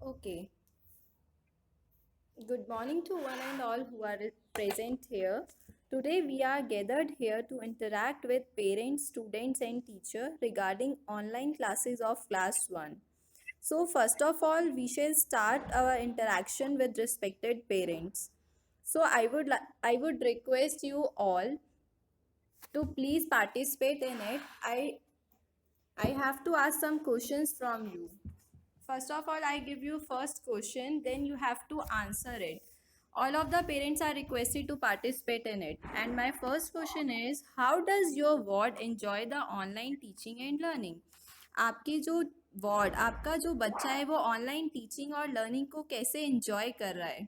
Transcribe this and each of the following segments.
Okay. Good morning to one and all who are present here. Today we are gathered here to interact with parents, students and teachers regarding online classes of class 1. So first of all, we shall start our interaction with respected parents. So I would request you all to please participate in it. I have to ask some questions from you. First of all, I give you first question, then you have to answer it. All of the parents are requested to participate in it. And my first question is, how does your ward enjoy the online teaching and learning? आपकी जो ward आपका जो बच्चा है वो online teaching और learning को कैसे एंजॉय कर रहा है?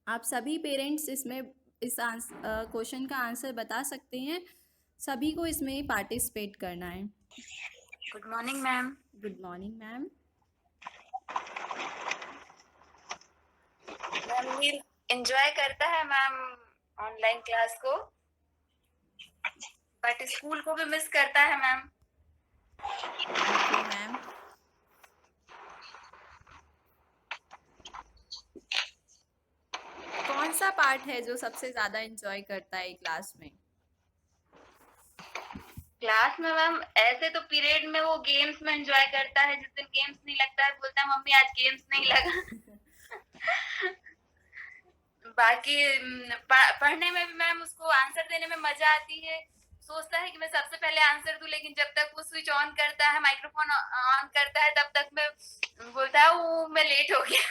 आप सभी पेरेंट्स इसमें इस क्वेश्चन का आंसर बता सकते हैं. सभी को इसमें पार्टिसिपेट करना है. Good morning ma'am. Good morning ma'am. Ma'am Neel enjoy करता है मैम ऑनलाइन क्लास को, बट स्कूल को भी मिस करता है मैम. Okay ma'am. कौन सा पार्ट है जो सबसे ज्यादा एंजॉय करता है क्लास में? क्लास में मैम ऐसे तो पीरियड में वो गेम्स में एंजॉय करता है. जिस दिन गेम्स नहीं लगता है बोलता है मम्मी आज गेम्स नहीं लगा. बाकी पढ़ने में भी मैम उसको आंसर देने में मजा आती है. सोचता है कि मैं सबसे पहले आंसर दूं, लेकिन जब तक वो स्विच ऑन करता है, माइक्रोफोन ऑन करता है, तब तक मैं बोलता है वो मैं लेट हो गया.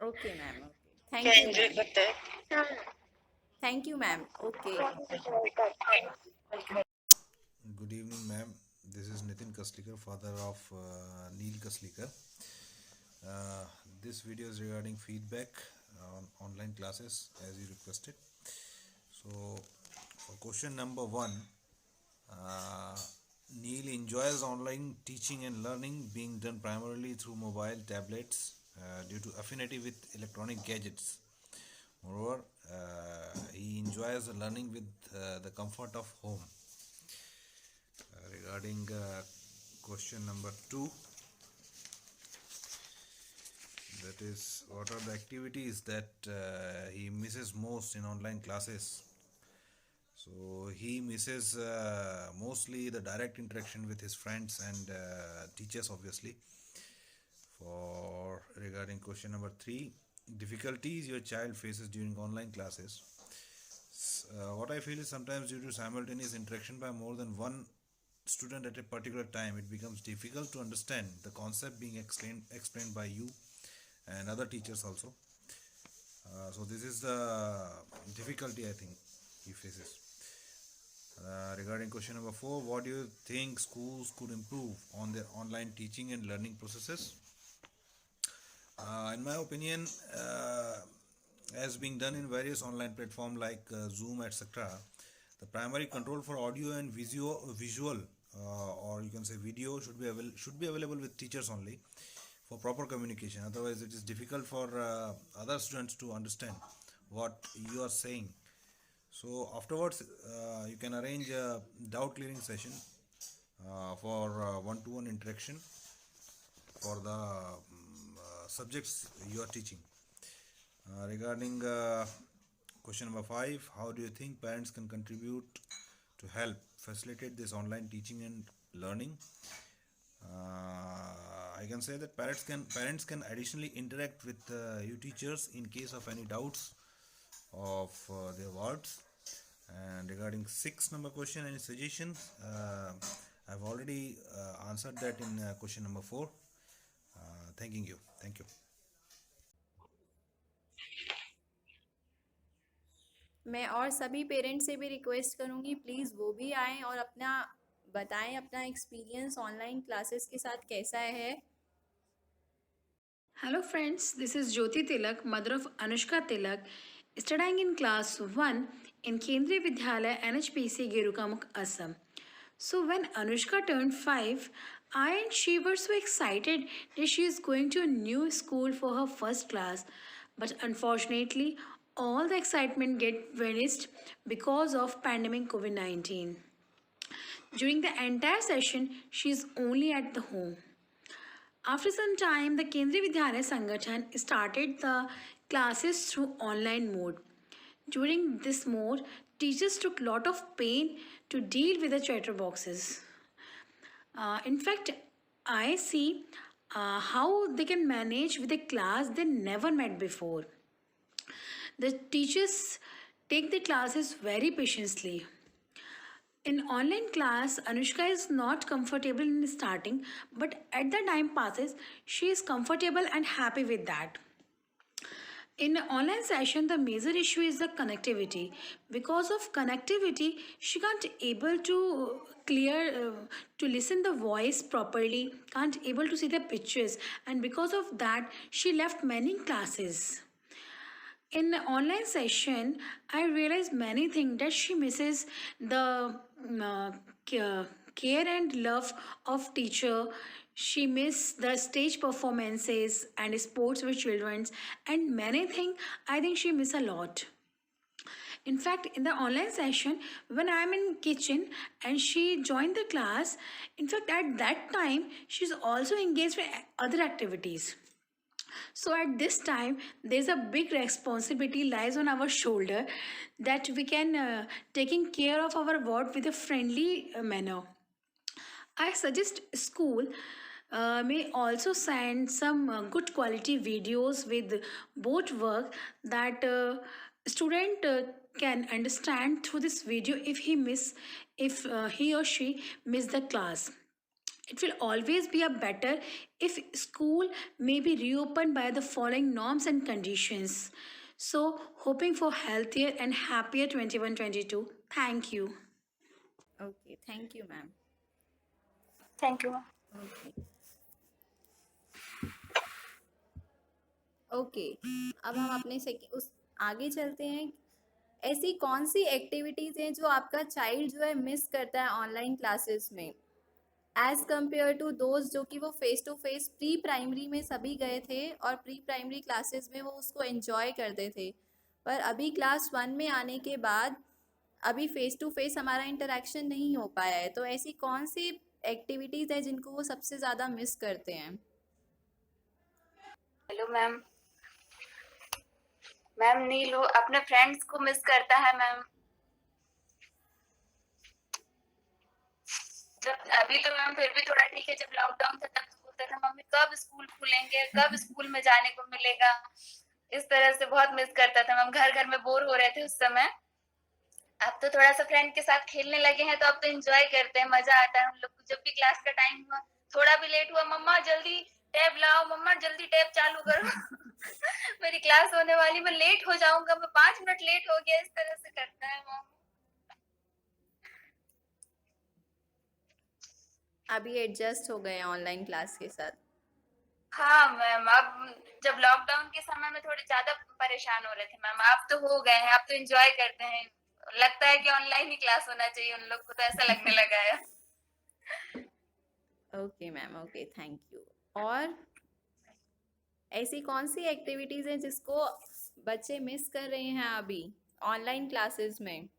Okay ma'am. Okay, thank you enjoy ma'am. करता है. Thank you ma'am. Okay. Good evening, ma'am. This is Nitin Kaslikar, father of Neil Kaslikar. This video is regarding feedback on online classes as you requested. So, for question number 1, Neil enjoys online teaching and learning being done primarily through mobile tablets due to affinity with electronic gadgets. Moreover, he enjoys the learning with the comfort of home. Regarding question number 2, that is, what are the activities that he misses most in online classes? So he misses mostly the direct interaction with his friends and teachers, obviously. For regarding question number 3, difficulties your child faces during online classes. What I feel is sometimes due to simultaneous interaction by more than one student at a particular time, it becomes difficult to understand the concept being explained by you and other teachers also. So this is the difficulty I think he faces. Regarding question number 4, what do you think schools could improve on their online teaching and learning processes? In my opinion, as being done in various online platforms like Zoom, etc., the primary control for audio and visual or you can say video should be available with teachers only for proper communication. Otherwise, it is difficult for other students to understand what you are saying. So afterwards, you can arrange a doubt clearing session for one-to-one interaction for the subjects you are teaching. Regarding question number 5, how do you think parents can contribute to help facilitate this online teaching and learning? I can say that parents can additionally interact with you teachers in case of any doubts of their words. And regarding 6 number question, any suggestions? I've already answered that in question number 4. Thanking you. Thank you. मैं और सभी parents से भी request करूँगी, please वो भी आएँ और अपना बताएं अपना एक्सपीरियंस ऑनलाइन क्लासेस के साथ कैसा है. Hello friends, this is Jyoti Tilak, mother of Anushka Tilak, studying in class 1 in Kendriya Vidyalaya NHPC Gerukamukh, Assam. So when Anushka turned 5, I and she were so excited that she is going to a new school for her first class. But unfortunately, all the excitement get vanished because of pandemic COVID-19. During the entire session, she is only at the home. After some time, the Kendriya Vidyalaya Sangathan started the classes through online mode. During this mode, teachers took lot of pain to deal with the chatterboxes. In fact, I see how they can manage with a class they never met before. The teachers take the classes very patiently. In online class, Anushka is not comfortable in starting, but at the time passes, she is comfortable and happy with that. In an online session, the major issue is the connectivity. Because of connectivity, she can't able to to listen the voice properly, can't able to see the pictures, and because of that, she left many classes. In the online session, I realized many things that she misses the care and love of teacher. She miss the stage performances and sports with children and many things. I think she miss a lot. In fact, in the online session, when I am in kitchen and she joined the class, in fact at that time she's also engaged with other activities. So at this time, there's a big responsibility lies on our shoulder that we can taking care of our ward with a friendly manner. I suggest school may also send some good quality videos with both work that student can understand through this video if he or she miss the class. It will always be a better if school may be reopened by the following norms and conditions. So, hoping for healthier and happier 21-22. Thank you. Okay, thank you, ma'am. Thank you. Okay. Okay, अब हम अपने उस आगे चलते हैं। ऐसी कौन सी activities हैं जो आपका चाइल्ड जो है मिस करता है ऑनलाइन क्लासेस में, एज़ कम्पेयर टू दोज जो कि वो face to face pre primary में सभी गए थे और प्री प्राइमरी क्लासेस में वो उसको एंजॉय करते थे, पर अभी क्लास 1 में आने के बाद अभी फेस टू फेस हमारा इंटरेक्शन नहीं हो पाया है, तो ऐसी कौन सी एक्टिविटीज़ है जिनको वो सबसे ज़्यादा मिस करते हैं? Hello ma'am. मैम नीलू अपने फ्रेंड्स को मिस करता है मैम। जब अभी तो मैम फिर भी थोड़ा ठीक है, जब लॉकडाउन था तब तो बोलता था मम्मी कब स्कूल खुलेंगे, कब स्कूल में जाने को मिलेगा। इस तरह से बहुत मिस करता था मैम, घर घर में बोर हो रहे थे उस समय। अब तो थोड़ा सा फ्रेंड के साथ खेलने लगे हैं तो अब तो एंजॉय करते हैं, मजा आता है हम लोग को। जब भी क्लास का टाइम हुआ, थोड़ा भी लेट हुआ, मम्मा जल्दी टैब लाओ, मम्मा जल्दी टैब चालू करो मेरी क्लास होने वाली, मैं लेट हो जाऊंगा, मैं 5 मिनट लेट हो गया, इस तरह से करता है मम्मा। अभी एडजस्ट हो गए हैं ऑनलाइन क्लास के साथ। हाँ मैम, अब जब लॉकडाउन के समय में थोड़े ज्यादा परेशान हो रहे थे मैम, अब तो हो गए हैं, अब तो एंजॉय करते हैं। लगता है कि ऑनलाइन ही क्लास होना चाहिए उन लोग को, तो ऐसा लगने लगा है। Okay ma'am, okay, thank you. और ऐसी कौन सी एक्टिविटीज़ हैं जिसको बच्चे मिस कर रहे हैं अभी ऑनलाइन क्लासेस में?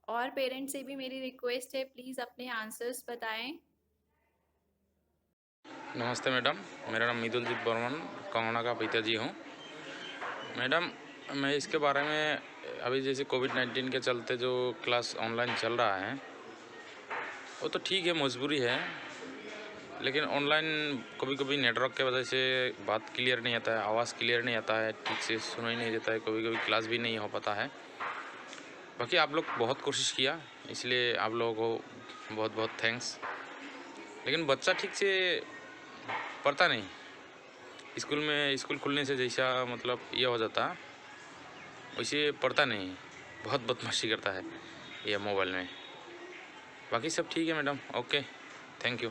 और पेरेंट्स से भी मेरी रिक्वेस्ट है, प्लीज़ अपने आंसर्स बताएं। नमस्ते मैडम, मेरा नाम मिदुलजीत बर्मन कंगना का पिताजी हूँ। मैडम, मैं इसके बारे में अभी जैसे कोविड-19 के चलते जो क्लास ऑनलाइन चल रहा है वो तो ठीक है, मजबूरी है, लेकिन ऑनलाइन कभी कभी नेटवर्क के वजह से बात क्लियर नहीं आता है, आवाज़ क्लियर नहीं आता है, ठीक से सुनाई नहीं देता है, कभी कभी क्लास भी नहीं हो पाता है। बाकी आप लोग बहुत कोशिश किया, इसलिए आप लोगों को बहुत बहुत थैंक्स। लेकिन बच्चा ठीक से पढ़ता नहीं, स्कूल खुलने से जैसा मतलब ये हो जाता वैसे पढ़ता नहीं, बहुत बदमाशी करता है ये मोबाइल में। बाकी सब ठीक है मैडम, ओके, थैंक यू।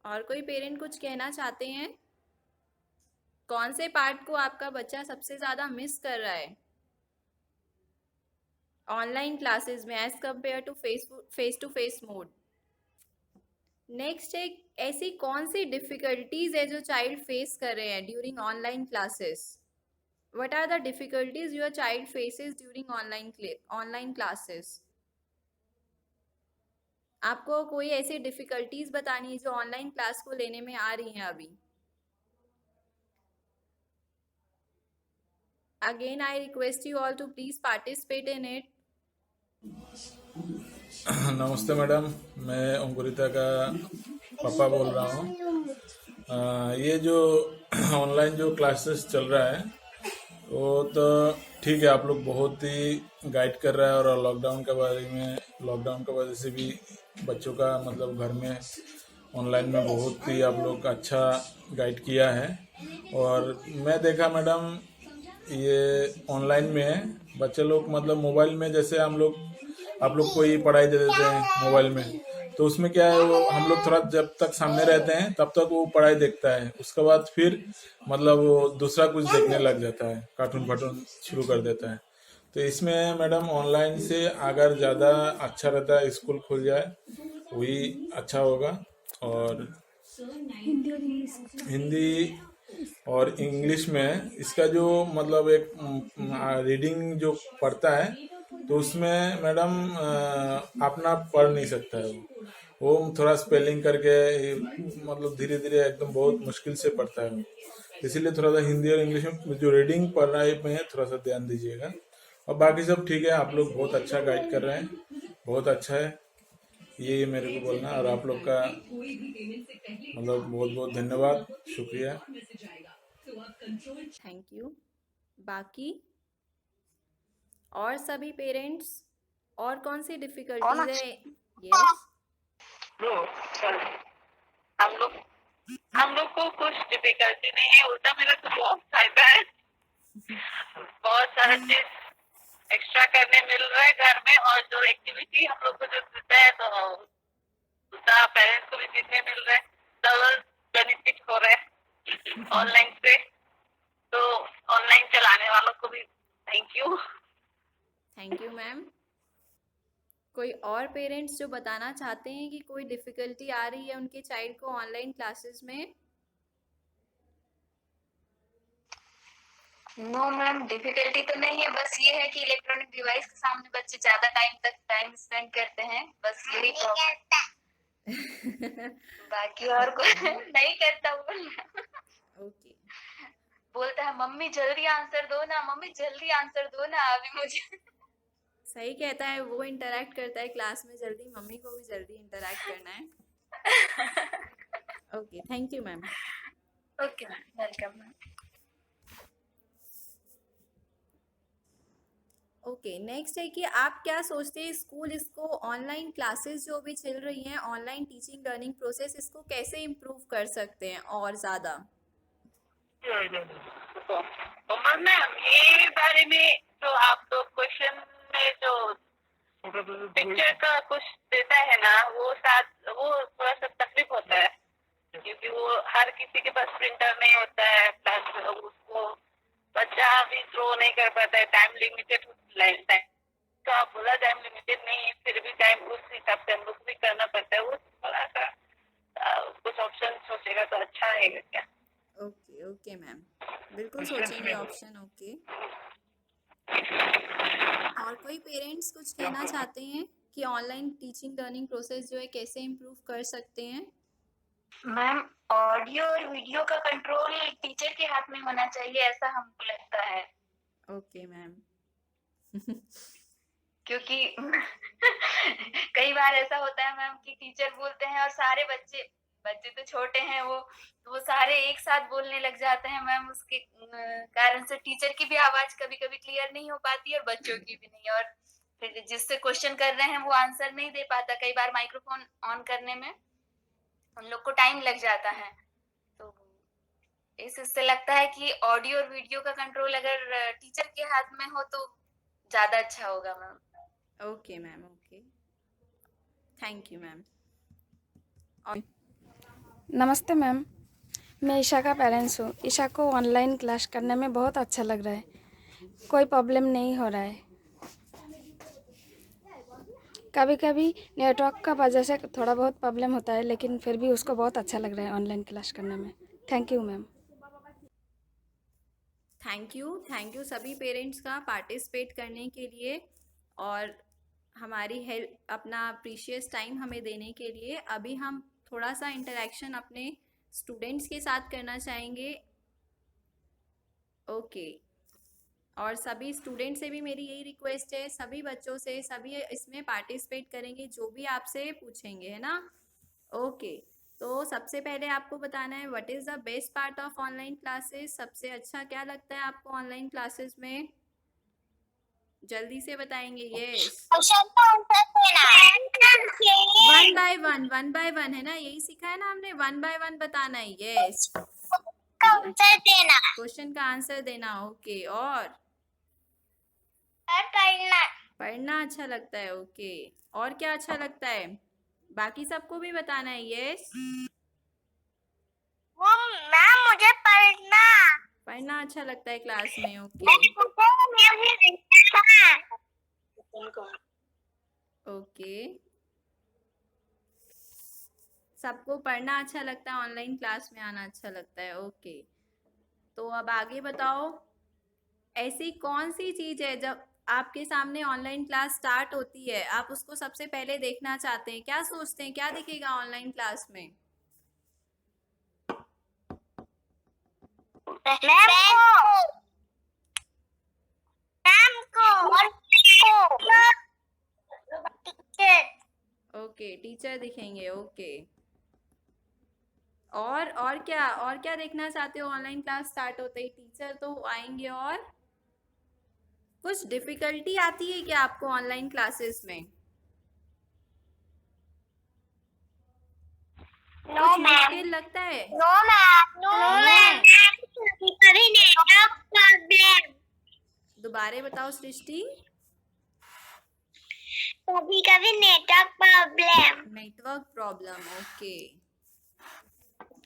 और कोई पेरेंट कुछ कहना चाहते हैं? कौन से पार्ट को आपका बच्चा सबसे ज़्यादा मिस कर रहा है ऑनलाइन क्लासेस में as compare to face to face mode? Next है, ऐसी कौन सी डिफ़िकल्टीज़ है जो चाइल्ड फेस कर रहे हैं during online classes? What are the difficulties your child faces during online classes? आपको कोई ऐसी डिफिकल्टीज बतानी है जो ऑनलाइन क्लास को लेने में आ रही हैं अभी? Again, I request you all to please participate in it. नमस्ते मैडम, मैं अंकुरिता का पापा बोल रहा हूँ। ये जो ऑनलाइन जो क्लासेस चल रहा है वो तो ठीक है, आप लोग बहुत ही गाइड कर रहा है, और लॉकडाउन की वजह से भी बच्चों का मतलब घर में ऑनलाइन में बहुत ही आप लोग अच्छा गाइड किया है। और मैं देखा मैडम, ये ऑनलाइन में बच्चे लोग मतलब मोबाइल में, जैसे आप लोग कोई पढ़ाई दे देते हैं मोबाइल में, तो उसमें क्या है, वो हम लोग थोड़ा जब तक सामने रहते हैं तब तक वो पढ़ाई देखता है, उसके बाद फिर मतलब वो दूसरा कुछ देखने लग जाता है, कार्टून फाटून शुरू कर देता है। तो इसमें मैडम ऑनलाइन से अगर ज़्यादा अच्छा रहता है, स्कूल खुल जाए वही अच्छा होगा। और हिंदी और इंग्लिश में इसका जो मतलब एक रीडिंग जो पढ़ता है, तो उसमें मैडम अपना पढ़ नहीं सकता है वो थोड़ा स्पेलिंग करके मतलब धीरे धीरे एकदम बहुत मुश्किल से पढ़ता है वो। इसीलिए थोड़ा सा हिंदी और इंग्लिश में जो रीडिंग पढ़ाई में है थोड़ा सा ध्यान दीजिएगा। और बाकी सब ठीक है, आप लोग बहुत अच्छा गाइड कर रहे हैं, बहुत अच्छा है, ये मेरे को बोलना। और आप लोग का मतलब बहुत बहुत धन्यवाद, शुक्रिया। Thank you. बाकी और सभी पेरेंट्स और कौन सी डिफिकल्टीज है? यस, हम लोग को कुछ डिफिकल्टी नहीं है, उल्टा मेरा तो बहुत फायदा है। बहुत सारा चीज एक्स्ट्रा करने मिल रहा है घर में, और जो एक्टिविटी हम लोग को जो देता है तो उतना पेरेंट्स को भी सीखने मिल रहा है, डबल बेनिफिट हो रहा है ऑनलाइन से। तो ऑनलाइन चलाने वालों को भी thank you. Thank you ma'am. कोई और पेरेंट्स जो बताना चाहते हैं कि कोई डिफिकल्टी आ रही है उनके चाइल्ड को ऑनलाइन क्लासेस में? नो मैम, डिफिकल्टी तो नहीं है, बस ये है कि इलेक्ट्रॉनिक डिवाइस के सामने बच्चे ज्यादा टाइम स्पेंड करते हैं, बस यही प्रॉब्लम। बाकी और कोई नहीं करता वो। ओके, बोलता है मम्मी जल्दी आंसर दो ना, मम्मी जल्दी आंसर दो ना अभी मुझे। सही कहता है, वो इंटरेक्ट करता है क्लास में जल्दी, मम्मी को भी जल्दी इंटरेक्ट करना है। Okay, thank you ma'am. Okay ma'am, welcome ma'am. Okay, next है कि आप क्या सोचते हैं स्कूल इसको ऑनलाइन क्लासेस जो भी चल रही हैं, ऑनलाइन टीचिंग लर्निंग प्रोसेस, इसको कैसे इम्प्रूव कर सकते हैं और ज़्यादा? मैम, ये बारे में जो आप लोग क्वेश्चन में जो पिक्चर का कुछ देता है ना, वो थोड़ा सा तकलीफ होता है, क्योंकि वो हर किसी के पास प्रिंटर नहीं होता है, प्लस उसको बच्चा भी थ्रो नहीं कर पाता है, टाइम लिमिटेड टाइम। तो आप बोला टाइम लिमिटेड नहीं है, फिर भी टाइम उस हिसाब से हम लोग भी करना पड़ता है, वो थोड़ा सा कुछ ऑप्शन सोचेगा तो अच्छा रहेगा क्या? ओके ओके मैम, बिल्कुल सोचेंगे ऑप्शन। ओके, और कोई पेरेंट्स कुछ कहना चाहते हैं कि ऑनलाइन टीचिंग लर्निंग प्रोसेस जो है कैसे इम्प्रूव कर सकते हैं? मैम, ऑडियो और वीडियो का कंट्रोल टीचर के हाथ में होना चाहिए, ऐसा हमको लगता है। Okay ma'am. क्योंकि कई बार ऐसा होता है मैम कि टीचर बोलते हैं और सारे बच्चे तो छोटे हैं, वो सारे एक साथ बोलने लग जाते हैं मैम, उसके कारण से टीचर की भी आवाज कभी कभी क्लियर नहीं हो पाती और बच्चों की भी नहीं, और फिर जिससे क्वेश्चन कर रहे हैं वो आंसर नहीं दे पाता, कई बार माइक्रोफोन ऑन करने में उन लोग को टाइम लग जाता है। तो इससे लगता है कि ऑडियो और वीडियो का कंट्रोल अगर टीचर के हाथ में हो तो ज्यादा अच्छा होगा ma'am. Okay ma'am, okay, thank you ma'am. नमस्ते मैम, मैं ईशा का पेरेंट्स हूँ। ईशा को ऑनलाइन क्लास करने में बहुत अच्छा लग रहा है, कोई प्रॉब्लम नहीं हो रहा है। कभी कभी नेटवर्क का वजह से थोड़ा बहुत प्रॉब्लम होता है, लेकिन फिर भी उसको बहुत अच्छा लग रहा है ऑनलाइन क्लास करने में। Thank you ma'am. Thank you सभी पेरेंट्स का पार्टिसिपेट करने के लिए। और हमारी हेल्प, अपना प्रीशियस टाइम हमें देने के लिए। अभी हम थोड़ा सा इंटरेक्शन अपने स्टूडेंट्स के साथ करना चाहेंगे। ओके। और सभी स्टूडेंट से भी मेरी यही रिक्वेस्ट है, सभी बच्चों से, सभी इसमें पार्टिसिपेट करेंगे जो भी आपसे पूछेंगे, है ना। ओके। तो सबसे पहले आपको बताना है what is the best part of online classes. सबसे अच्छा क्या लगता है आपको ऑनलाइन क्लासेस में? जल्दी से बताएंगे। यस। क्वेश्चन का आंसर देना। वन बाय वन है ना, यही सीखा है ना हमने, वन बाय वन बताना है। यस। आंसर देना क्वेश्चन का आंसर देना। ओके। और पढ़ना। पढ़ना अच्छा लगता है। ओके। और क्या अच्छा लगता है? बाकी सबको भी बताना है। यस। वो मैम मुझे पढ़ना। पढ़ना अच्छा लगता है क्लास में। ओके। ओके। सबको पढ़ना अच्छा लगता है, ऑनलाइन क्लास में आना अच्छा लगता है। ओके। तो अब आगे बताओ, ऐसी कौन सी चीज है जब आपके सामने ऑनलाइन क्लास स्टार्ट होती है आप उसको सबसे पहले देखना चाहते हैं? क्या सोचते हैं क्या दिखेगा ऑनलाइन क्लास में? ओके, टीचर दिखेंगे। ओके। और क्या देखना चाहते हो ऑनलाइन क्लास स्टार्ट होते ही? टीचर तो आएंगे। और कुछ डिफिकल्टी आती है क्या आपको ऑनलाइन क्लासेस में? कुछ मुश्किल लगता है? नो मैम, नो मैम, कभी नेटवर्क प्रॉब्लम, दोबारा बताओ सृष्टि। कभी कभी network problem. Network problem. Okay.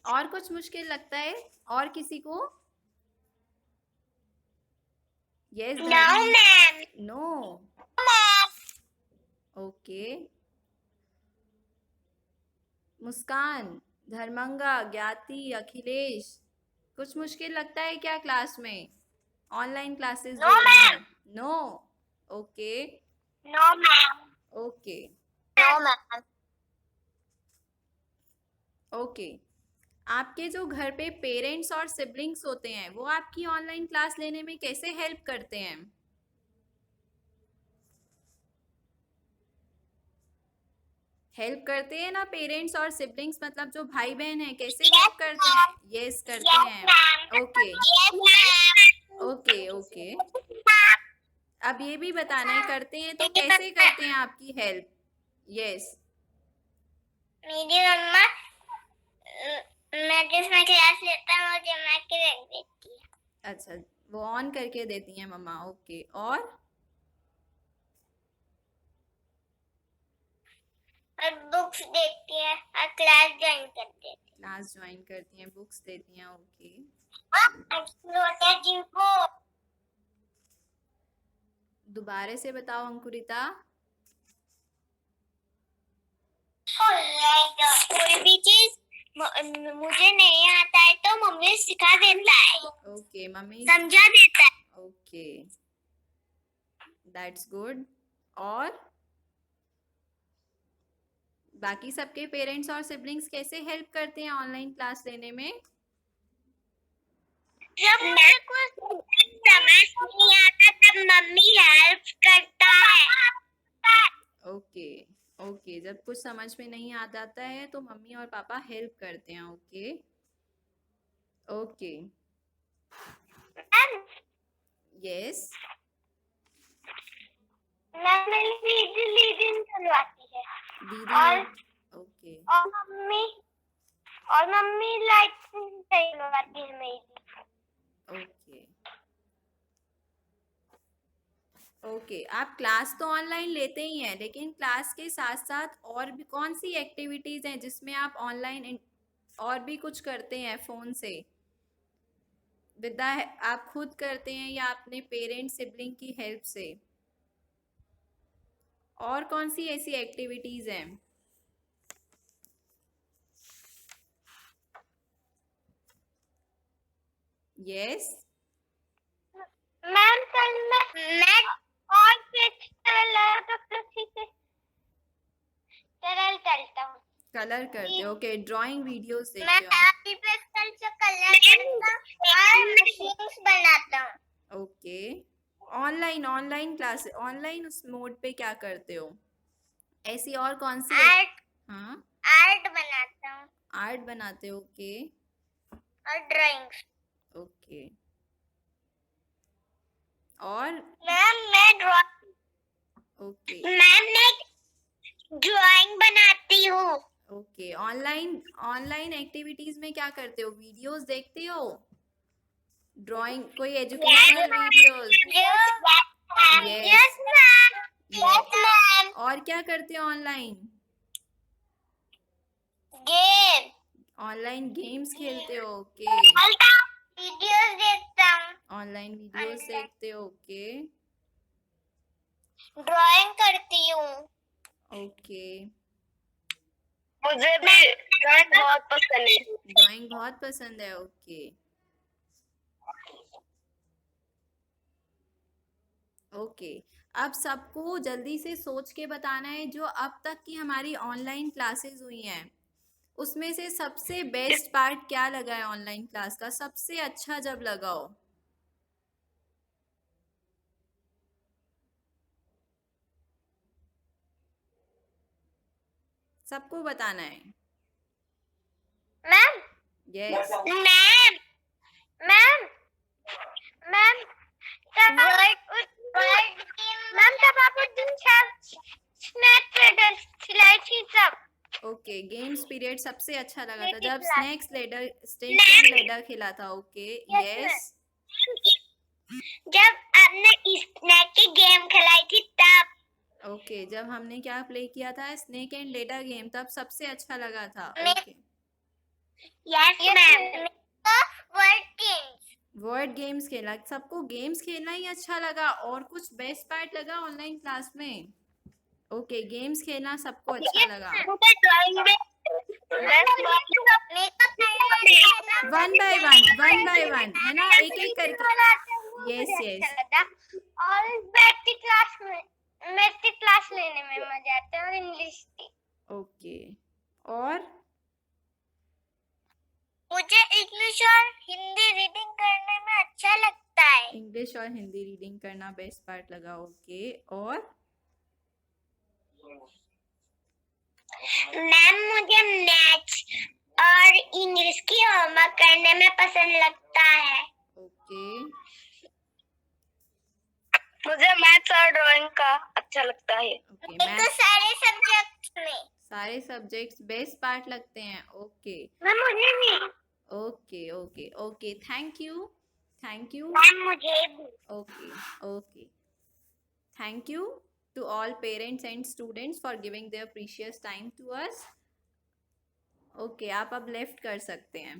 और कुछ मुश्किल लगता है और किसी को? Yes. No ma'am, no. Okay. Muskan, Dharmanga, Gyati, Akhilesh, कुछ मुश्किल लगता है क्या क्लास में online classes No, ma'am. No. Okay. No ma'am, okay. No ma'am. Okay. आपके जो घर पे पेरेंट्स और सिबलिंग्स होते हैं वो आपकी ऑनलाइन क्लास लेने में कैसे हेल्प करते हैं? हेल्प करते हैं ना पेरेंट्स और सिबलिंग्स, मतलब जो भाई बहन है, कैसे हेल्प करते हैं? यस, करते हैं। ओके। ओके। ओके। अब ये भी बताना है करते हैं तो कैसे करते हैं आपकी हेल्प? यस। मेरी मम्मा मैं जिसमें क्लास लेता हूँ वो जमा के रख देती है। अच्छा, वो ऑन करके देती हैं मम्मा। ओके। और बुक्स देती है और क्लास ज्वाइन कर देती क्लास ज्वाइन करती हैं, बुक्स देती हैं। ओके। है। जिनको दोबारा से बताओ अंकुरिता। कोई भी चीज मुझे नहीं आता है तो मम्मी सिखा देता है, ओके। मम्मी समझा देता है। Okay, that's good. और बाकी सबके पेरेंट्स और सिबलिंग्स कैसे हेल्प करते हैं ऑनलाइन क्लास लेने में? जब मुझे कुछ समझ नहीं आता तब मम्मी हेल्प करता है। ओके। ओके, जब कुछ समझ में नहीं आ जाता है तो मम्मी और पापा हेल्प करते हैं। ओके। ओके। यस। मेरी दीदी लीडिंग चलवाती है दीदी। ओके। और मम्मी लाइट चलवाती है मेरी। ओके। ओके, आप क्लास तो ऑनलाइन लेते ही हैं, लेकिन क्लास के साथ साथ और भी कौन सी एक्टिविटीज़ हैं जिसमें आप ऑनलाइन और भी कुछ करते हैं फ़ोन से? विदा आप खुद करते हैं या अपने पेरेंट्स सिबलिंग की हेल्प से? और कौन सी ऐसी एक्टिविटीज़ हैं? यस। मैम कल मैं और फिर तो ठीक है कलर करते हो, ओके, ड्राइंग वीडियोस मैं देखते हो, हैप्पी पेस्टल से कलर करता हूँ और मशीन्स बनाता हूँ। Okay. Online online class, online उस मोड पे क्या करते हो? ऐसी और कौन सी आर्ट हाँ, आर्ट बनाता हूँ आर्ट बनाते हो, ओके और ड्राइंग्स। ओके। और मैम मैं ओके ड्राइंग बनाती हूँ। ओके। ऑनलाइन ऑनलाइन एक्टिविटीज में क्या करते हो? वीडियोस देखते हो, ड्राइंग, कोई educational videos? Yes yes ma'am, yes ma'am. और क्या करते हो ऑनलाइन? गेम, ऑनलाइन गेम्स खेलते हो, ओके। वीडियोस देखता हूँ, ऑनलाइन वीडियोस देखते हो, ओके ड्राइंग करती हूँ। ओके। मुझे भी ड्राइंग बहुत पसंद है। ड्राइंग बहुत पसंद है, ओके ओके। अब सबको जल्दी से सोच के बताना है, जो अब तक की हमारी ऑनलाइन क्लासेस हुई हैं उसमें से सबसे बेस्ट पार्ट क्या लगा है? ऑनलाइन क्लास का सबसे अच्छा जब लगा हो, सबको बताना है। Ma'am yes ma'am ma'am ma'am ma'am तब आप उस दिन स्नैक ट्रेडर्स खिलाई थी सब। ओके। गेम्स पीरियड सबसे अच्छा लगा था Snake जब class. स्नेक एंड लेडर खेला था, ओके यस जब आपने स्नैक की गेम खिलाई थी तब। ओके। जब हमने क्या प्ले किया था? स्नेक एंड लेडर गेम, तब सबसे अच्छा लगा था, मैं- okay. Yes ma'am. Working word games खेला, सबको गेम्स खेलना ही अच्छा लगा, और कुछ बेस्ट पार्ट लगा ऑनलाइन क्लास में? ओके, गेम्स खेलना सबको अच्छा लगा। मुझे ड्राइंग में वन बाय वन है ना, एक एक करके। यस यस और मैथ की क्लास में मैथ की क्लास लेने में मजा आता है और इंग्लिश की। ओके। और मुझे इंग्लिश और हिंदी रीडिंग करने में अच्छा लगता है। इंग्लिश और हिंदी रीडिंग करना बेस्ट पार्ट लगा, ओके। और मैम मुझे मैथ्स और इंग्लिश की होमवर्क करने में पसंद लगता है। ओके मुझे मैथ्स और ड्राइंग का अच्छा लगता है। ओके। तो सारे सब्जेक्ट्स में सारे सब्जेक्ट्स बेस्ट पार्ट लगते हैं, ओके मैम मुझे नहीं। Okay okay okay. Thank you ma'am मुझे भी। Okay okay. Thank you to all parents and students for giving their precious time to us. Okay, आप अब लेफ्ट कर सकते हैं।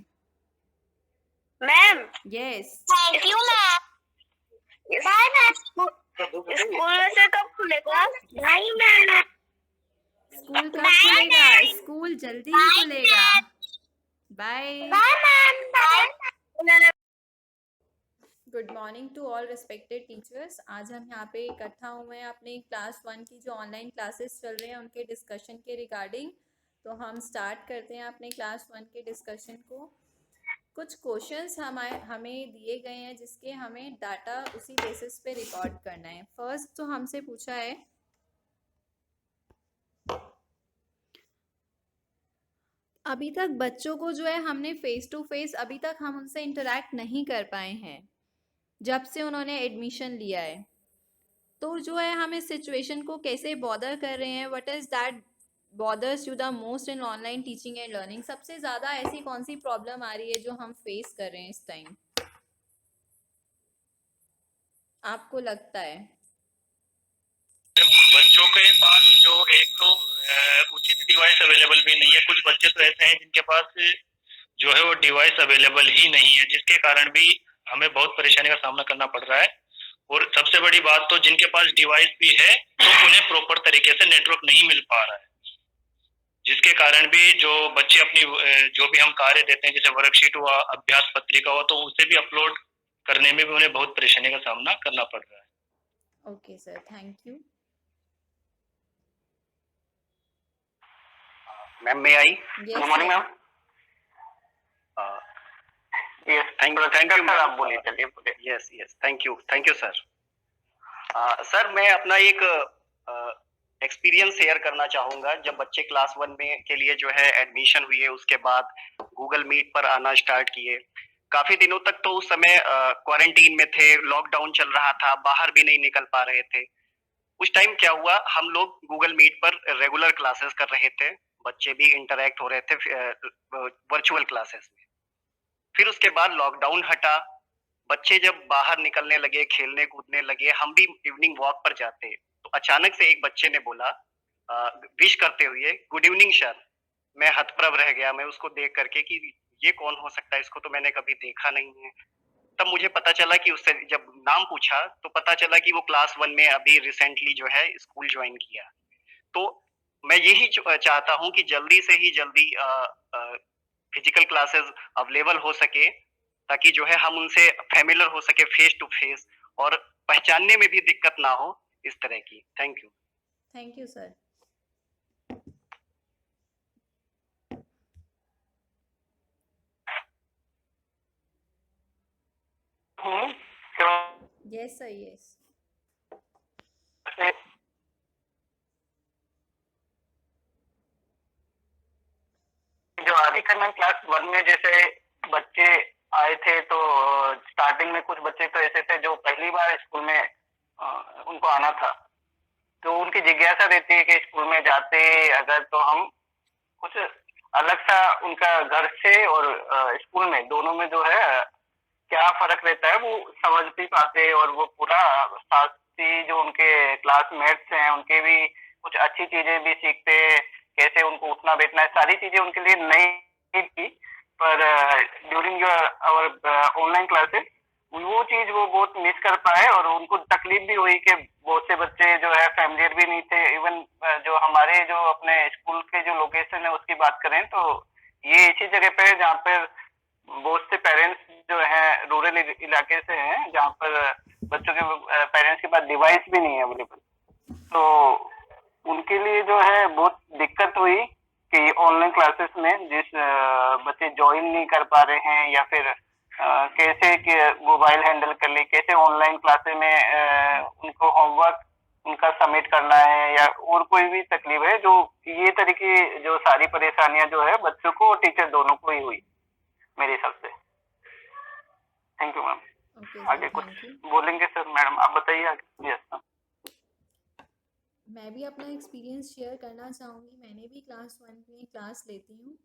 Ma'am Yes. Thank you ma'am. Bye ma'am. School से कब खुलेगा? नहीं मैम। स्कूल कब खुलेगा? स्कूल जल्दी ही खुलेगा। Bye. Bye ma'am. Bye. Good morning to all respected teachers. आज हम यहाँ पे इकट्ठा हुए हैं अपने क्लास 1 की जो ऑनलाइन क्लासेस चल रहे हैं उनके डिस्कशन के रिगार्डिंग। तो हम स्टार्ट करते हैं अपने क्लास 1 के डिस्कशन को। कुछ क्वेश्चंस हमें दिए गए हैं जिसके हमें डाटा उसी बेसिस पे रिकॉर्ड करना है। फर्स्ट तो हमसे पूछा है अभी तक बच्चों को जो है हमने फेस टू फेस अभी तक हम उनसे इंटरेक्ट नहीं कर पाए हैं जब से उन्होंने एडमिशन लिया है। तो जो है हम इस सिचुएशन को कैसे बॉदर कर रहे हैं, what is that bothers you the most in online teaching and learning? सबसे ज़्यादा ऐसी कौन सी प्रॉब्लम आ रही है जो हम फेस कर रहे हैं इस टाइम, आपको लगता है? बच्चों के पास जो एक तो उचित डिवाइस अवेलेबल भी नहीं है। कुछ बच्चे तो ऐसे हैं जिनके पास जो है वो डिवाइस अवेलेबल ही नहीं है, जिसके कारण भी हमें बहुत परेशानी का सामना करना पड़ रहा है। और सबसे बड़ी बात तो जिनके पास डिवाइस भी है तो उन्हें प्रॉपर तरीके से नेटवर्क नहीं मिल पा रहा है, जिसके कारण भी जो बच्चे अपनी जो भी हम कार्य देते हैं जैसे वर्कशीट हुआ, अभ्यास पत्रिका हुआ, तो उसे भी अपलोड करने में भी उन्हें बहुत परेशानी का सामना करना पड़ रहा है। Okay sir, thank you. Ma'am may I? Yes, Good morning, sir. Ma'am. Yes, thank you. Sir आप बोलिए, चलिए बोलिए. Yes, thank you sir. Sir मैं अपना एक एक्सपीरियंस शेयर करना चाहूंगा. जब बच्चे क्लास 1 में के लिए जो है एडमिशन हुई है, उसके बाद गूगल मीट पर आना स्टार्ट किए. काफी दिनों तक तो उस समय क्वारंटीन में थे, लॉकडाउन चल रहा था, बाहर भी नहीं निकल पा रहे थे. उस टाइम क्या हुआ, हम लोग गूगल मीट पर रेगुलर क्लासेस कर रहे थे, बच्चे भी इंटरेक्ट हो रहे थे वर्चुअल क्लासेस में. फिर उसके बाद लॉकडाउन हटा, बच्चे जब बाहर निकलने लगे, खेलने कूदने लगे, हम भी इवनिंग वॉक पर जाते, तो अचानक से एक बच्चे ने बोला विश करते हुए, गुड इवनिंग सर. मैं हतप्रभ रह गया, मैं उसको देख करके कि ये कौन हो सकता है, इसको तो मैंने कभी देखा नहीं है. तब मुझे पता चला कि उससे जब नाम पूछा तो पता चला कि वो क्लास 1 में अभी रिसेंटली जो है स्कूल ज्वाइन किया. तो मैं यही चाहता हूँ कि जल्दी से ही जल्दी फिजिकल क्लासेस अवेलेबल हो सके, ताकि जो है हम उनसे फैमिलियर हो सके फेस टू फेस, और पहचानने में भी दिक्कत ना हो इस तरह की. Thank you. Thank you, sir. Yes, sir. Yes. जो अधिकतर मैं क्लास 1 में जैसे बच्चे आए थे, तो स्टार्टिंग में कुछ बच्चे तो ऐसे थे जो पहली बार स्कूल में उनको आना था, तो उनकी जिज्ञासा रहती है कि स्कूल में जाते अगर तो हम कुछ अलग सा उनका घर से और स्कूल में दोनों में जो है क्या फर्क रहता है वो समझ भी पाते, और वो पूरा साथी जो उनके क्लासमेट्स हैं उनके भी कुछ अच्छी चीजें भी सीखते, कैसे उनको उठना बैठना है, सारी चीजें उनके लिए नई थी. पर ड्यूरिंग आवर ऑनलाइन क्लासेस वो चीज वो बहुत मिस कर पाए, और उनको तकलीफ भी हुई कि बहुत से बच्चे जो है फैमिलियर भी नहीं थे. इवन जो हमारे जो अपने स्कूल के जो लोकेशन है उसकी बात करें तो ये ऐसी जगह पे है जहाँ पर बहुत से पेरेंट्स जो है रूरल इलाके से हैं, जहाँ पर बच्चों के पेरेंट्स के पास डिवाइस भी नहीं है अवेलेबल. तो उनके लिए जो है बहुत दिक्कत हुई कि ऑनलाइन क्लासेस में जिस बच्चे ज्वाइन नहीं कर पा रहे हैं, या फिर कैसे मोबाइल हैंडल कर ले, कैसे ऑनलाइन क्लासेस में उनको होमवर्क उनका सबमिट करना है, या और कोई भी तकलीफ है, जो ये तरीके जो सारी परेशानियां जो है बच्चों को और टीचर दोनों को ही हुई मेरे हिसाब से. Thank you ma'am. Okay, आगे sir. कुछ Thank you. बोलेंगे सर? मैडम आप बताइए आगे. Yes ma'am. मैं भी अपना एक्सपीरियंस शेयर करना चाहूँगी. मैंने भी क्लास 1 में क्लास लेती हूँ.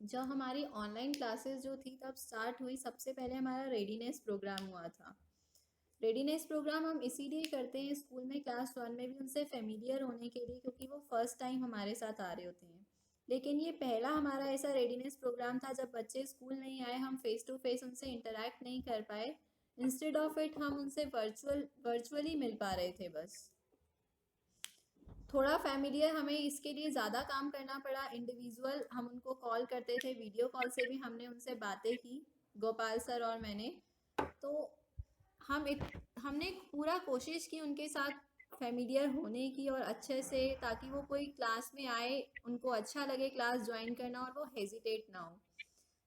जब हमारी ऑनलाइन क्लासेस जो थी तब स्टार्ट हुई, सबसे पहले हमारा रेडीनेस प्रोग्राम हुआ था. रेडीनेस प्रोग्राम हम इसीलिए करते हैं स्कूल में क्लास 1 में भी उनसे फेमिलियर होने के लिए, क्योंकि वो फर्स्ट टाइम हमारे साथ आ रहे होते हैं. लेकिन ये पहला हमारा ऐसा रेडीनेस प्रोग्राम था जब बच्चे स्कूल नहीं आए, हम फेस टू फेस उनसे इंटरेक्ट नहीं कर पाए. इंस्टेड ऑफ इट हम उनसे वर्चुअली मिल पा रहे थे. बस थोड़ा फैमिलियर हमें इसके लिए ज़्यादा काम करना पड़ा. इंडिविजुअल हम उनको कॉल करते थे, वीडियो कॉल से भी हमने उनसे बातें की, गोपाल सर और मैंने. तो हमने पूरा कोशिश की उनके साथ फैमिलियर होने की और अच्छे से, ताकि वो कोई क्लास में आए उनको अच्छा लगे क्लास ज्वाइन करना और वो हेजिटेट ना हो.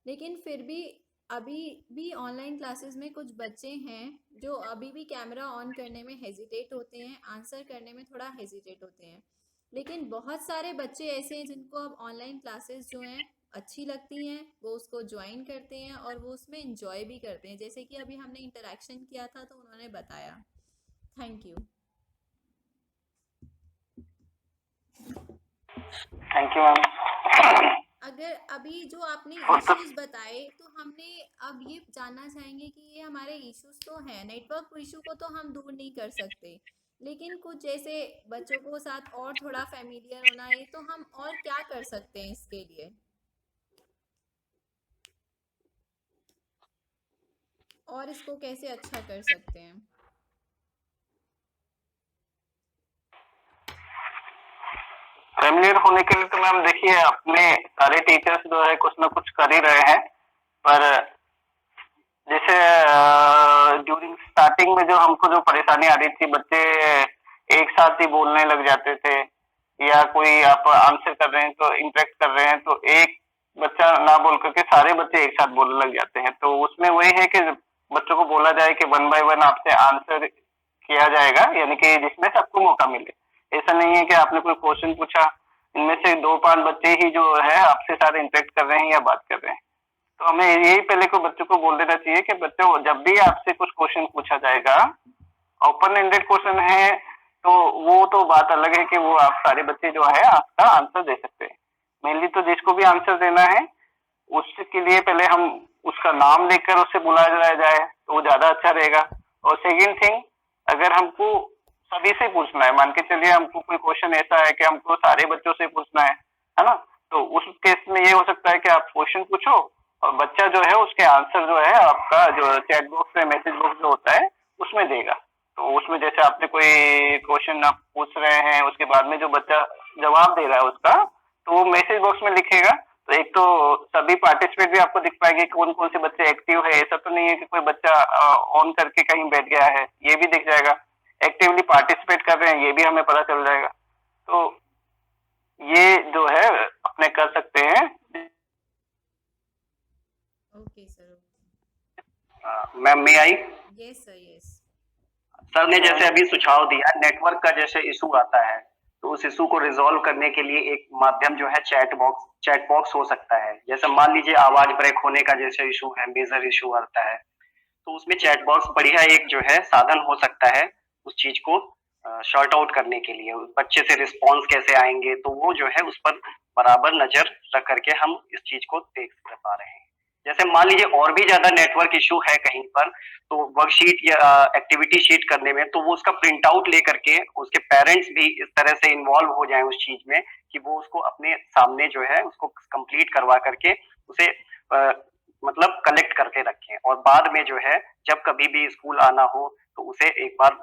लेकिन फिर भी अभी भी ऑनलाइन क्लासेस में कुछ बच्चे हैं जो अभी भी कैमरा ऑन करने में हेजिटेट होते हैं, आंसर करने में थोड़ा हेजिटेट होते हैं. लेकिन बहुत सारे बच्चे ऐसे हैं जिनको अब ऑनलाइन क्लासेस जो हैं अच्छी लगती हैं, वो उसको ज्वाइन करते हैं और वो उसमें इंजॉय भी करते हैं. जैसे कि अभी हमने इंटरेक्शन किया था तो उन्होंने बताया. Thank you. Thank you ma'am. अगर अभी जो आपने इश्यूज बताए तो हमने अब ये जानना चाहेंगे कि ये हमारे इश्यूज तो हैं, नेटवर्क इशू को तो हम दूर नहीं कर सकते, लेकिन कुछ जैसे बच्चों को साथ और थोड़ा फैमिलियर होना है, तो हम और क्या कर सकते हैं इसके लिए, और इसको कैसे अच्छा कर सकते हैं? फैमिलियर होने के लिए तो मैम देखिए अपने सारे टीचर्स जो है कुछ ना कुछ कर ही रहे हैं, पर जैसे ड्यूरिंग स्टार्टिंग में जो हमको जो परेशानी आ रही थी, बच्चे एक साथ ही बोलने लग जाते थे, या कोई आप आंसर कर रहे हैं तो इंटरेक्ट कर रहे हैं तो एक बच्चा ना बोल करके सारे बच्चे एक साथ बोलने लग जाते हैं। तो उसमें वही है कि बच्चों को बोला जाए कि 1 बाय 1 आपसे आंसर किया जाएगा, यानी कि जिसमें सबको मौका मिले। ऐसा नहीं है कि आपने कोई क्वेश्चन पूछा, इनमें से 2-5 बच्चे ही जो है आपसे सारे इंटरेक्ट कर रहे हैं या बात कर रहे हैं। तो हमें यही पहले को बच्चों को बोल देना चाहिए कि बच्चों जब भी आपसे कुछ क्वेश्चन पूछा जाएगा, ओपन एंडेड क्वेश्चन है तो वो तो बात अलग है कि वो आप सारे बच्चे जो है आपका आंसर दे सकते हैं। मेनली तो जिसको भी आंसर देना है उसके लिए पहले हम उसका नाम लेकर उससे बुलाया जाए तो वो ज्यादा अच्छा रहेगा। और सेकंड थिंग, अगर हमको सभी से पूछना है, मान के चलिए हमको कोई क्वेश्चन ऐसा है कि हमको सारे बच्चों से पूछना है ना, तो उस केस में ये हो सकता है कि आप क्वेश्चन पूछो और बच्चा जो है उसके आंसर जो है आपका जो चैट बॉक्स में मैसेज बॉक्स जो होता है उसमें देगा। तो उसमें जैसे आपने कोई क्वेश्चन आप पूछ रहे हैं, उसके बाद में जो बच्चा जवाब दे रहा है उसका, तो वो मैसेज बॉक्स में लिखेगा। तो एक तो सभी पार्टिसिपेट भी आपको दिख पाएंगे कौन कौन से बच्चे एक्टिव है। ऐसा तो नहीं है कि कोई बच्चा ऑन करके कहीं बैठ गया है, ये भी दिख जाएगा। एक्टिवली पार्टिसिपेट कर रहे हैं ये भी हमें पता चल जाएगा। तो ये जो है अपने कर सकते हैं। Okay sir. मैम मैं आई यस सर, यस। सर ने जैसे अभी सुझाव दिया, नेटवर्क का जैसे इशू आता है तो उस इशू को रिजॉल्व करने के लिए एक माध्यम जो है चैट बॉक्स हो सकता है। जैसे मान लीजिए आवाज ब्रेक होने का जैसे इशू है, मेजर इशू आता है, तो उसमें चैट बॉक्स बढ़िया एक जो है साधन हो सकता है उस चीज को शॉर्ट आउट करने के लिए। बच्चे से रिस्पॉन्स कैसे आएंगे तो वो जो है उस पर बराबर नजर रख करके हम इस चीज को देख पा रहे हैं। जैसे मान लीजिए और भी ज्यादा नेटवर्क इशू है कहीं पर, तो वर्कशीट या एक्टिविटी शीट करने में, तो वो उसका प्रिंट आउट लेकर के उसके पेरेंट्स भी इस तरह से इन्वॉल्व हो जाएं उस चीज में कि वो उसको अपने सामने जो है उसको कंप्लीट करवा करके उसे मतलब कलेक्ट करके रखें, और बाद में जो है जब कभी भी स्कूल आना हो तो उसे एक बार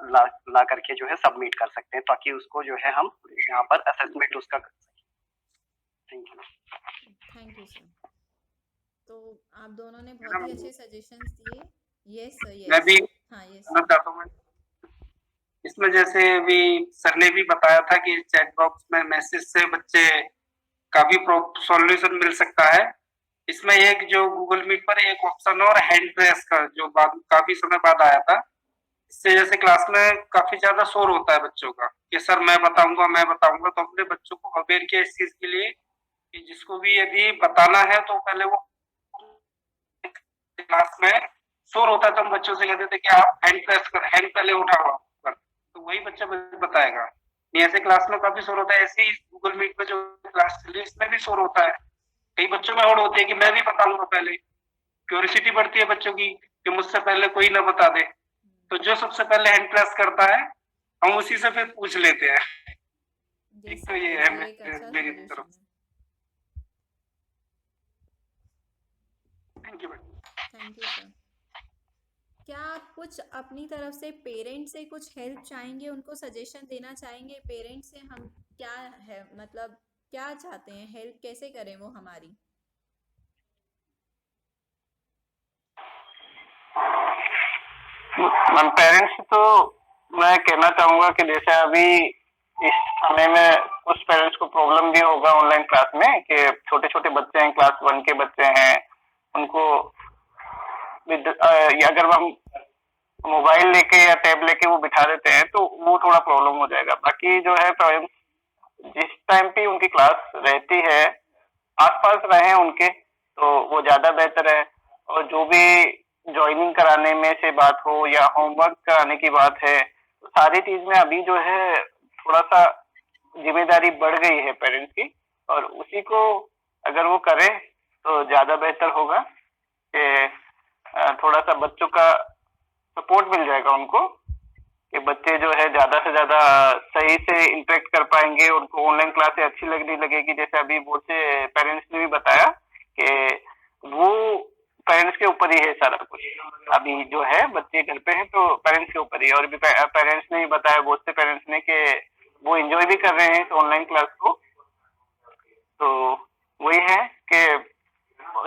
ला करके जो है सबमिट कर सकते हैं, ताकि उसको जो है हम यहाँ पर असेसमेंट उसका कर सकें। Thank you. Thank you sir. तो आप दोनों ने बहुत ही अच्छे सजेशंस दिए। Yes sir, yes. मैं भी हाँ, यस। कहना चाहता हूँ इसमें, जैसे अभी सर ने भी बताया था कि चैट बॉक्स में मैसेज से बच्चे का भी सॉल्यूशन मिल सकता है। इसमें एक जो गूगल मीट पर एक ऑप्शन और हैंड प्रेस का जो बाद काफी समय बाद आया था, इससे जैसे क्लास में काफी ज्यादा शोर होता है बच्चों का कि सर मैं बताऊंगा, तो अपने बच्चों को अवेयर किया इस चीज के लिए कि जिसको भी यदि बताना है तो पहले वो क्लास में शोर होता है तो हम बच्चों से कहते थे कि आप हैंड पहले उठाओ, तो वही बच्चा बताएगा। नहीं, ऐसे क्लास में काफी शोर होता है। ऐसे ही गूगल मीट में जो क्लास चल रही है इसमें भी शोर होता है। कई बच्चों में होड़ होती है कि मैं भी बताऊंगा, पहले क्यूरियोसिटी बढ़ती है बच्चों की कि मुझसे पहले कोई ना बता दे, तो जो सबसे पहले हैंड प्रेस करता है हम उसी से फिर पूछ लेते हैं। एक तो ये है मेरी तरफ से। Thank you. Thank you sir. क्या आप कुछ अपनी तरफ से पेरेंट्स से कुछ हेल्प चाहेंगे, उनको सजेशन देना चाहेंगे? पेरेंट्स से हम क्या है, मतलब क्या चाहते हैं, हेल्प कैसे करें वो हमारी? पेरेंट्स तो मैं कहना चाहूंगा कि जैसे अभी इस समय में कुछ पेरेंट्स को प्रॉब्लम भी होगा ऑनलाइन क्लास में कि छोटे छोटे बच्चे हैं, क्लास 1 के बच्चे हैं, उनको अगर हम मोबाइल लेके या टैब लेके वो बिठा देते हैं तो वो थोड़ा प्रॉब्लम हो जाएगा। बाकी जो है पेरेंट्स जिस टाइम पे उनकी क्लास रहती है आसपास रहे उनके तो वो ज्यादा बेहतर है। और जो भी ज्वाइनिंग कराने में से बात हो या होमवर्क कराने की बात है, तो सारी चीज में अभी जो है थोड़ा सा जिम्मेदारी बढ़ गई है पेरेंट्स की, और उसी को अगर वो करे तो ज्यादा बेहतर होगा कि थोड़ा सा बच्चों का सपोर्ट मिल जाएगा उनको कि बच्चे जो है ज्यादा से ज्यादा सही से इंटरेक्ट कर पाएंगे, उनको ऑनलाइन क्लासें अच्छी लगने लगेगी। जैसे अभी बहुत से पेरेंट्स ने भी बताया कि वो पेरेंट्स के ऊपर ही है सारा कुछ, अभी जो है बच्चे घर पे हैं तो पेरेंट्स के ऊपर ही। और भी पेरेंट्स ने भी बताया, बहुत से पेरेंट्स ने, कि वो एंजॉय भी कर रहे हैं तो ऑनलाइन क्लास को। तो वही है कि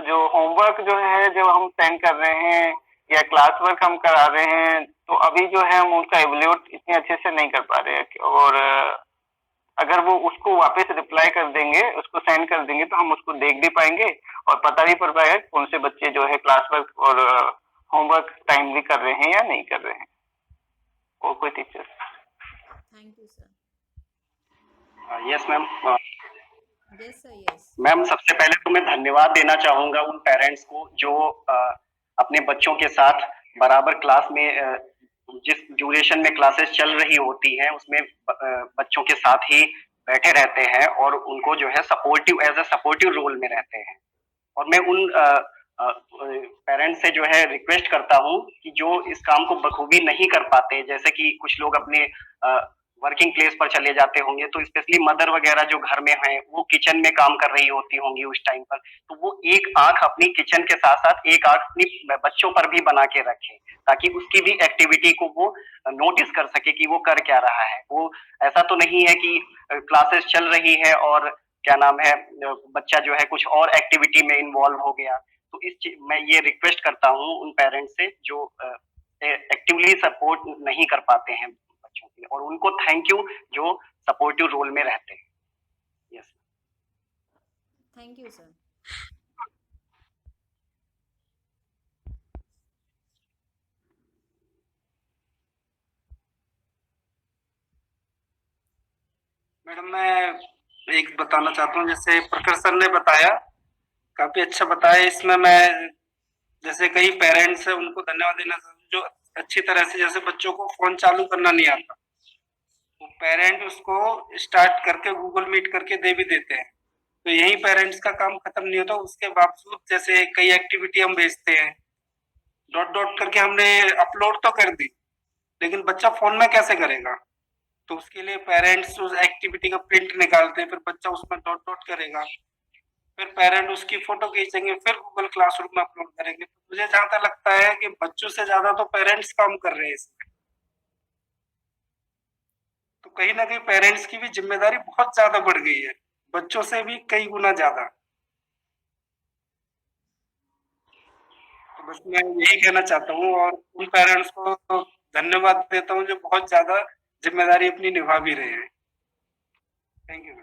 जो होमवर्क जो है जब हम सेंड कर रहे हैं या क्लास वर्क हम करा रहे हैं तो अभी जो है हम उसका एवल्यूट इतने अच्छे से नहीं कर पा रहे हैं। और अगर वो उसको वापस रिप्लाई कर देंगे, उसको सेंड कर देंगे, तो हम उसको देख भी पाएंगे और पता भी पड़ पाएगा कि कौन से बच्चे जो है क्लास वर्क और होमवर्क टाइमली कर रहे हैं या नहीं कर रहे हैं, और कोई teacher. Thank you, sir. Yes ma'am. Yes, sir. Yes. Ma'am, सबसे पहले तो मैं धन्यवाद देना चाहूंगा उन पेरेंट्स को जो अपने बच्चों के साथ बराबर क्लास में जिस ड्यूरेशन में क्लासेस चल रही होती हैं उसमें बच्चों के साथ ही बैठे रहते हैं और उनको जो है supportive as a supportive role में रहते हैं। और मैं उन पेरेंट्स से जो है रिक्वेस्ट करता हूँ कि जो इस काम को बखूबी नहीं कर पाते, जैसे कि कुछ लोग अपने वर्किंग प्लेस पर चले जाते होंगे, तो स्पेशली मदर वगैरह जो घर में हैं वो किचन में काम कर रही होती होंगी उस टाइम पर, तो वो एक आंख अपनी किचन के साथ साथ एक आंख अपनी बच्चों पर भी बना के रखे, ताकि उसकी भी एक्टिविटी को वो नोटिस कर सके कि वो कर क्या रहा है। वो ऐसा तो नहीं है कि क्लासेस चल रही है और क्या नाम है बच्चा जो है कुछ और एक्टिविटी में इन्वॉल्व हो गया। तो मैं ये रिक्वेस्ट करता हूँ उन पेरेंट्स से जो एक्टिवली सपोर्ट नहीं कर पाते हैं बच्चों के, और उनको थैंक यू जो सपोर्टिव रोल में रहते हैं। Yes, Thank you, sir. Madam, मैं एक बताना चाहता हूँ, जैसे प्रखर सर ने बताया, काफी अच्छा बताया। इसमें मैं जैसे कई पेरेंट्स है उनको धन्यवाद देना चाहता हूँ जो अच्छी तरह से, जैसे बच्चों को फोन चालू करना नहीं आता, तो पेरेंट उसको स्टार्ट करके गूगल मीट करके दे भी देते हैं, तो यही पेरेंट्स का काम खत्म नहीं होता। उसके बावजूद जैसे कई एक्टिविटी हम भेजते हैं, डॉट डॉट करके हमने अपलोड तो कर दी, लेकिन बच्चा फोन में कैसे करेगा? तो उसके लिए पेरेंट्स उस एक्टिविटी का प्रिंट निकालते हैं, फिर बच्चा उसमें डॉट डॉट करेगा, फिर पेरेंट उसकी फोटो खींचेंगे, फिर गूगल क्लासरूम में अपलोड करेंगे। तो मुझे जहां तक लगता है कि बच्चों से ज्यादा तो पेरेंट्स काम कर रहे हैं इसमें, तो कहीं ना कहीं पेरेंट्स की भी जिम्मेदारी बहुत ज्यादा बढ़ गई है, बच्चों से भी कई गुना ज्यादा। तो बस मैं यही कहना चाहता हूँ और उन पेरेंट्स को तो धन्यवाद देता हूँ जो बहुत ज्यादा जिम्मेदारी अपनी निभा भी रहे हैं। Thank you.